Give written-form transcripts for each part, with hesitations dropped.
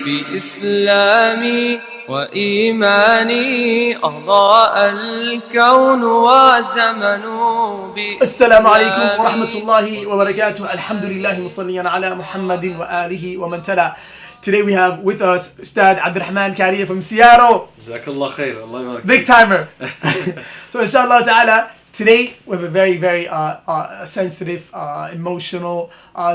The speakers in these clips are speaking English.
بإسلامي وإيماني أضاء الكون وزمن السلام عليكم ورحمة الله وبركاته. Alhamdulillah مصليا على محمد وآله ومن تلا. Today we have with us Ustad Abdirahman Kaariye from Seattle. Jazakallah khair. Allah yabarak. Big timer. So inshallah ta'ala, today we have a very, very sensitive, emotional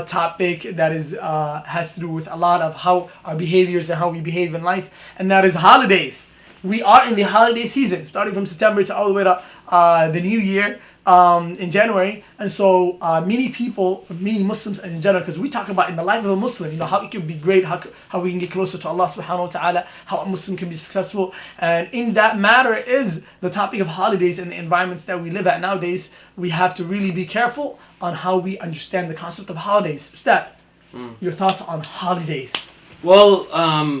topic that is has to do with a lot of how our behaviors and how we behave in life, and that is holidays. We are in the holiday season, starting from September to all the way to the new year in January. And so many people, many Muslims in general, because we talk about in the life of a Muslim, how it can be great, how we can get closer to Allah subhanahu wa ta'ala, how a Muslim can be successful. And in that matter is the topic of holidays and the environments that we live at nowadays. We have to really be careful on how we understand the concept of holidays. Ustad, your thoughts on holidays? Well,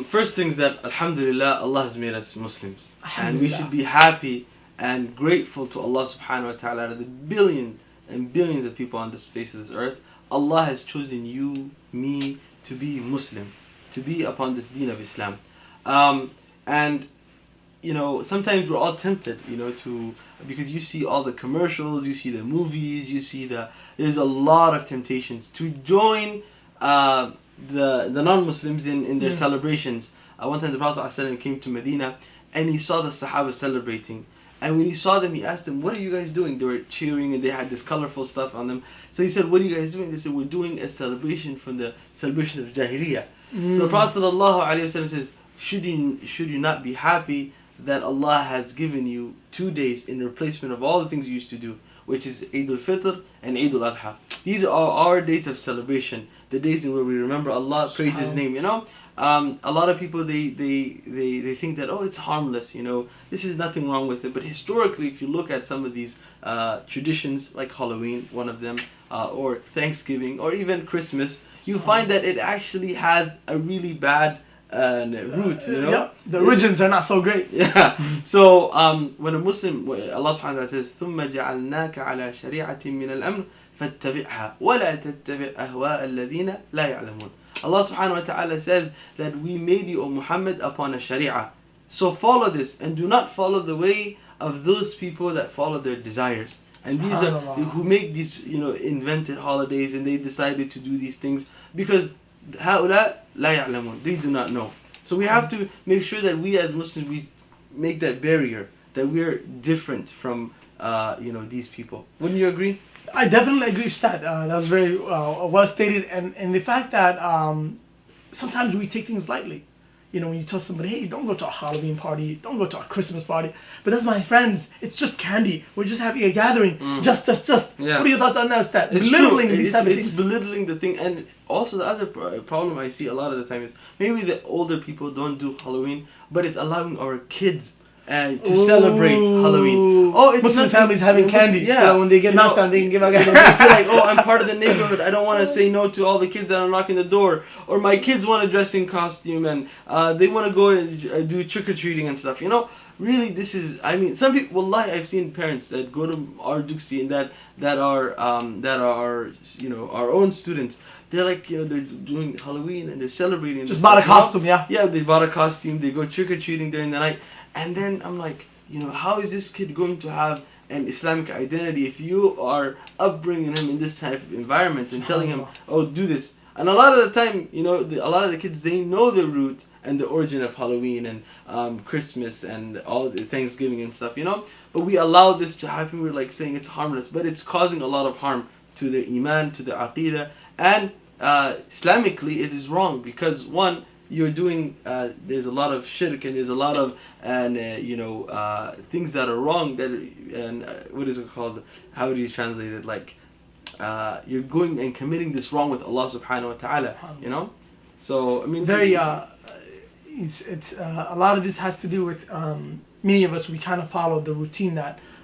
first things that Alhamdulillah, Allah has made us Muslims. And we should be happy and grateful to Allah subhanahu wa ta'ala. Out of the billions and billions of people on this face of this earth, Allah has chosen you, me, to be Muslim, to be upon this deen of Islam. And sometimes we're all tempted, because you see all the commercials, you see the movies, there's a lot of temptations to join the non-Muslims in their celebrations. One time the Prophet ﷺ came to Medina and he saw the Sahaba celebrating. And when he saw them, he asked them, "What are you guys doing?" They were cheering and they had this colorful stuff on them. So he said, "What are you guys doing?" They said, "We're doing a celebration from the celebration of Jahiliyyah." So the Prophet ﷺ says, should you not be happy that Allah has given you 2 days in replacement of all the things you used to do, which is Eid al-Fitr and Eid al-Adha. These are our days of celebration, the days in where we remember Allah, praise His name. A lot of people they think that, it's harmless, this is nothing wrong with it. But historically, if you look at some of these traditions, like Halloween, one of them, or Thanksgiving, or even Christmas, you find that it actually has a really bad root. Yeah, the origins are not so great. Yeah. So when a Muslim, Allah subhanahu wa ta'ala says, ثُمَّ جَعَلْنَاكَ عَلَى شَرِيعَةٍ مِّنَ الْأَمْرِ فَاتَّبِعْهَا وَلَا تَتَّبِعْ أَهْوَاءَ الَّذِينَ لَا يَعْلَمُونَ. Allah subhanahu wa ta'ala says that we made you, O Muhammad, upon a sharia. So follow this and do not follow the way of those people that follow their desires. And these are who make these, invented holidays, and they decided to do these things because هؤلاء لا يعلمون, they do not know. So we have to make sure that we as Muslims, we make that barrier, that we are different from these people. Wouldn't you agree? I definitely agree, Ustad. That was very well stated, and the fact that sometimes we take things lightly. When you tell somebody, "Hey, don't go to a Halloween party, don't go to a Christmas party," but that's my friends. It's just candy. We're just having a gathering. Just. Yeah. What are your thoughts on that, Ustad? It's belittling these type of things. It's belittling the thing, and also the other problem I see a lot of the time is maybe the older people don't do Halloween, but it's allowing our kids to celebrate Halloween. It's Muslim families having candy. Yeah. So when they get knocked down, they can give out candy. They feel like, I'm part of the neighborhood. I don't want to say no to all the kids that are knocking the door. Or my kids want to dress in costume and they want to go and do trick-or-treating and stuff. Really, this is, some people, wallahi, I've seen parents that go to our Duxi and that are our own students. They're like, they're doing Halloween and they're celebrating. Just bought a costume, yeah? Yeah, they bought a costume. They go trick-or-treating during the night. And then I'm like, how is this kid going to have an Islamic identity if you are upbringing him in this type of environment and telling him, do this? And a lot of the time, a lot of the kids, they know the root and the origin of Halloween and Christmas and all the Thanksgiving and stuff, But we allow this to happen. We're like saying it's harmless, but it's causing a lot of harm to their iman, to their aqidah. And Islamically, it is wrong because one, you're doing, there's a lot of shirk and there's a lot of, things that are wrong, what is it called? How do you translate it? Like, you're going and committing this wrong with Allah subhanahu wa ta'ala, So, very, it's a lot of this has to do with, many of us, we kind of follow the routine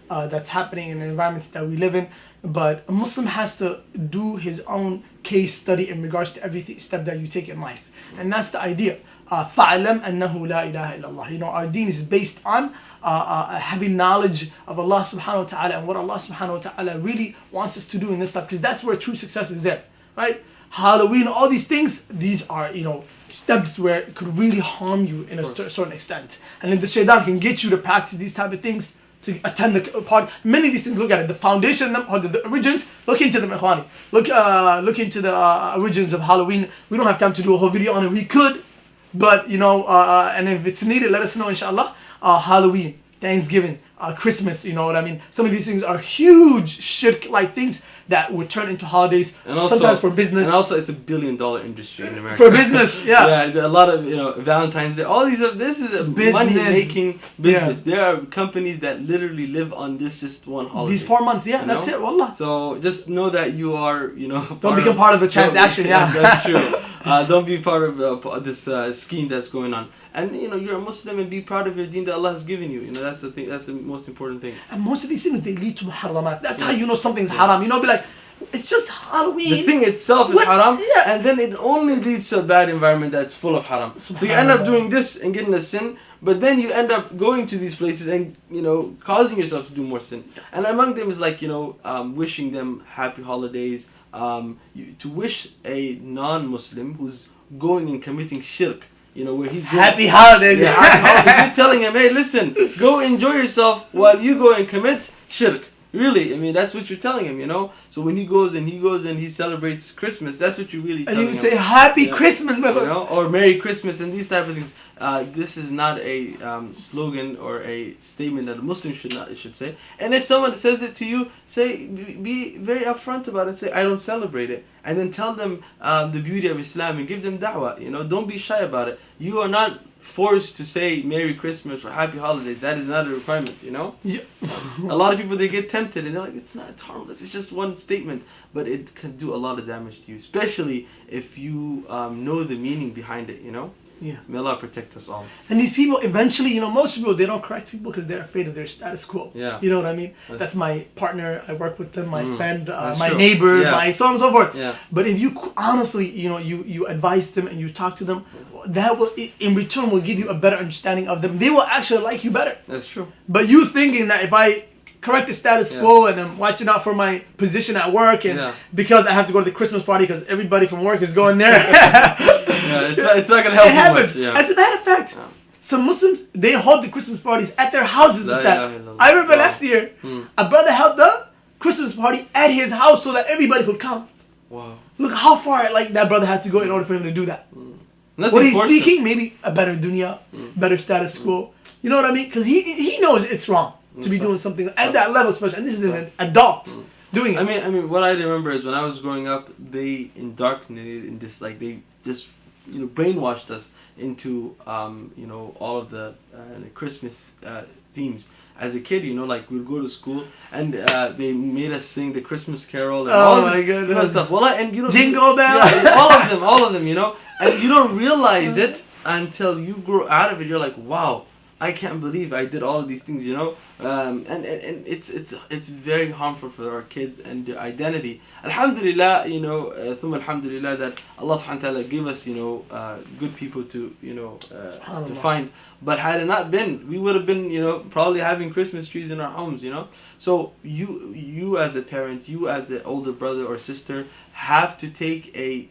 that's happening in the environments that we live in. But a Muslim has to do his own case study in regards to every step that you take in life. And that's the idea. فَعْلَمْ أَنَّهُ لَا إِلَهَ إِلَّا اللَّهِ. Our deen is based on having knowledge of Allah subhanahu wa ta'ala and what Allah subhanahu wa ta'ala really wants us to do in this life. Because that's where true success is there. Right? Halloween, all these things, these are, steps where it could really harm you in a certain extent. And then the shaitan can get you to practice these type of things, to attend the party. Many of these things, look at it. The foundation of them, or the origins, look into them, ikhwani. Look into the origins of Halloween. We don't have time to do a whole video on it. We could, but, and if it's needed, let us know, inshallah. Halloween, Thanksgiving, Christmas, you know what I mean? Some of these things are huge shirk-like things that would turn into holidays, and also, sometimes for business. And also, it's a billion-dollar industry in America. For business, yeah. Yeah, a lot of, Valentine's Day, all these, this is a money-making business. Yeah. There are companies that literally live on this just one holiday. These 4 months, yeah, that's it, wallah. So, just know that you are, Don't become part of the transaction, yeah. That's true. Don't be part of this scheme that's going on. And you're a Muslim, and be proud of your deen that Allah has given you. That's the thing. That's the most important thing. And most of these things, they lead to muharramat. That's how you know something's haram. Be like, it's just Halloween. The thing itself is haram, and then it only leads to a bad environment that's full of haram. So you end up doing this and getting a sin, but then you end up going to these places and causing yourself to do more sin. And among them is like wishing them happy holidays. To wish a non-Muslim who's going and committing shirk. Where he's going, happy holidays. Yeah, happy holidays. You're telling him, hey, listen, go enjoy yourself while you go and commit shirk. Really, that's what you're telling him, So when he goes and he celebrates Christmas, that's what you're really telling him. And you say, Happy Christmas, brother. Or Merry Christmas and these type of things. This is not a slogan or a statement that a Muslim should say. And if someone says it to you, be very upfront about it. Say, I don't celebrate it. And then tell them the beauty of Islam and give them da'wah. Don't be shy about it. You are not forced to say Merry Christmas or Happy Holidays. That is not a requirement, Yeah. A lot of people, they get tempted and they're like, it's harmless. It's just one statement. But it can do a lot of damage to you, especially if you know the meaning behind it, Yeah. May Allah protect us all. And these people, eventually, most people, they don't correct people because they're afraid of their status quo. Yeah. You know what I mean? That's my partner. I work with them. My friend, my true. neighbor, my so on and so forth. Yeah. But if you honestly, you advise them and you talk to them, that will, in return, will give you a better understanding of them. They will actually like you better. That's true. But you thinking that if I correct the status quo and I'm watching out for my position at work and because I have to go to the Christmas party because everybody from work is going there. It's not gonna help you much. Yeah. As a matter of fact, some Muslims, they hold the Christmas parties at their houses. I remember last year, a brother held the Christmas party at his house so that everybody could come. Wow. Look how far that brother had to go in order for him to do that. What he's seeking, maybe a better dunya, better status quo. You know what I mean? Because he knows it's wrong to be doing something at that level, especially. And this is an adult doing it. I mean, what I remember is when I was growing up, they indoctrinated in this, like they just brainwashed us into all of the Christmas themes. As a kid, like we'd go to school and they made us sing the Christmas Carol and all this stuff. Well, and Jingle Bell. Yeah, all of them, and you don't realize it until you grow out of it. You're like, wow, I can't believe I did all of these things, and it's very harmful for our kids and their identity. Alhamdulillah, thumma alhamdulillah that Allah subhanahu wa ta'ala gave us, good people to, to find. But had it not been, we would have been, probably having Christmas trees in our homes, So you as a parent, you as an older brother or sister, have to take a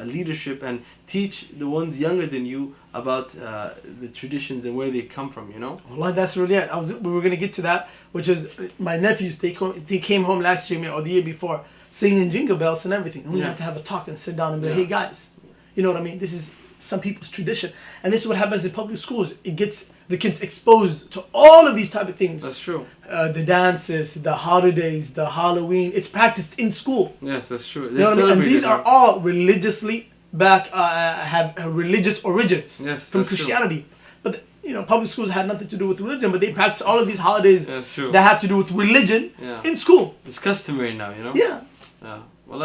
leadership and teach the ones younger than you about the traditions and where they come from, Well, that's really it. We were going to get to that, which is my nephews, they came home last year or the year before singing jingle bells and everything. And we had to have a talk and sit down and be like, hey guys, you know what I mean? This is some people's tradition. And this is what happens in public schools. It gets the kids exposed to all of these type of things. That's true. The dances, the holidays, the Halloween. It's practiced in school. Yes, that's true. You know what I mean? And these are all religiously have religious origins from Christianity. True. But public schools had nothing to do with religion, but they practice all of these holidays that have to do with religion in school. It's customary now, Yeah. Well,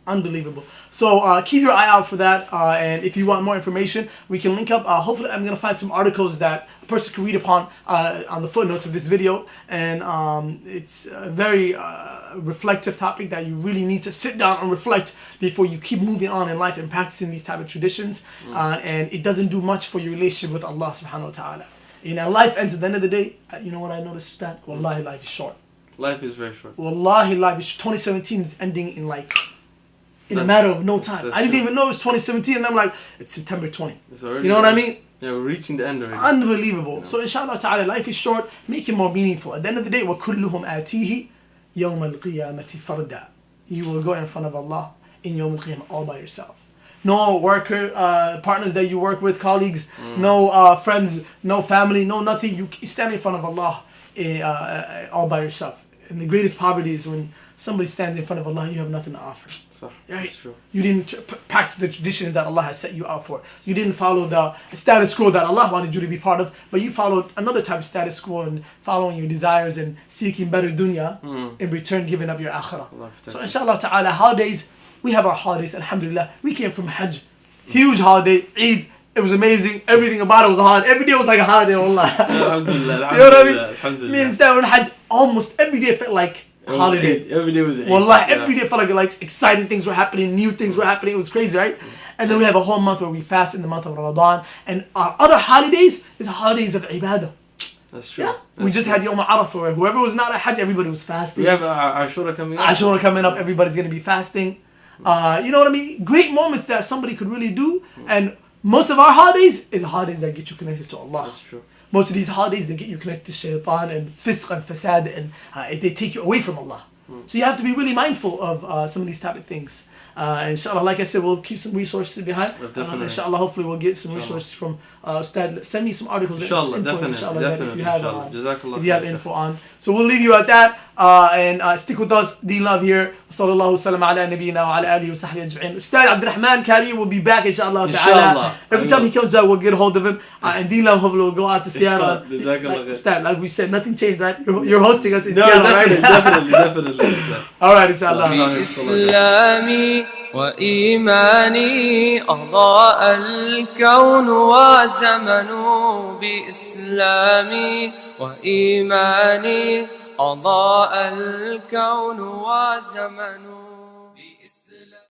Unbelievable. So keep your eye out for that. And if you want more information, we can link up. Hopefully, I'm going to find some articles that a person can read upon on the footnotes of this video. And it's a very reflective topic that you really need to sit down and reflect before you keep moving on in life and practicing these type of traditions. And it doesn't do much for your relationship with Allah subhanahu wa ta'ala. Life ends at the end of the day. You know what I noticed, Ustad? Wallahi, life is short. Life is very short. Wallahi, life is 2017 is ending in in a matter of no time. I didn't even know it was 2017, and I'm like, it's September 20. You know what I mean? Yeah, we're reaching the end already. Unbelievable. You know? So inshallah ta'ala, life is short, make it more meaningful. At the end of the day, وَكُلُّهُمْ آتِيهِ يَوْمَ الْقِيَامَةِ فَرْدًا. You will go in front of Allah in Yawm al-Qiyamah all by yourself. No worker, partners that you work with, colleagues, no friends, no family, no nothing. You stand in front of Allah all by yourself. And the greatest poverty is when somebody stands in front of Allah, you have nothing to offer. Right? That's true. You didn't practice the traditions that Allah has set you out for. You didn't follow the status quo that Allah wanted you to be part of, but you followed another type of status quo and following your desires and seeking better dunya, in return giving up your akhirah. So inshallah ta'ala, holidays, we have our holidays, alhamdulillah. We came from Hajj, huge holiday, Eid. It was amazing. Everything about it was a holiday. Every day was like a holiday, wallah. Alhamdulillah, You know what I mean? Alhamdulillah. Me and Ustad went Hajj, almost every day felt like holiday. Every day was Eid. Wallah, every day felt like exciting things were happening, new things were happening. It was crazy, right? And then we have a whole month where we fast in the month of Ramadan. And our other holidays is holidays of ibadah. That's true. Yeah. We just had Yawm Arafah where whoever was not at Hajj, everybody was fasting. We have Ashura coming up. Ashura coming up, everybody's going to be fasting. You know what I mean? Great moments that somebody could really do. And most of our holidays is holidays that get you connected to Allah. That's true. Most of these holidays, they get you connected to shaitan and fisq and fasad, and they take you away from Allah. So you have to be really mindful of some of these type of things. Inshallah, like I said, we'll keep some resources behind. Inshallah, hopefully we'll get some resources from Ustad. Send me some articles. Inshallah, info, definitely. inshallah, Definitely. if you have info on. So we'll leave you at that. And stick with us. Deen love here. Sallallahu sallam ala nabiyyina wa ala alihi wa sahbihi ajma'in. Ustad Abdirahman Kaariye will be back, inshallah ta'ala. Every time he comes back, we'll get a hold of him. And Deen love, hopefully we'll go out to Seattle. Ustad, like we said, nothing changed, right? You're hosting us in Seattle, right? Definitely. All right, inshallah. بإسلامي وإيماني أضاء الكون وزمن بإسلامي وإيماني أضاء الكون وزمن بإسلامي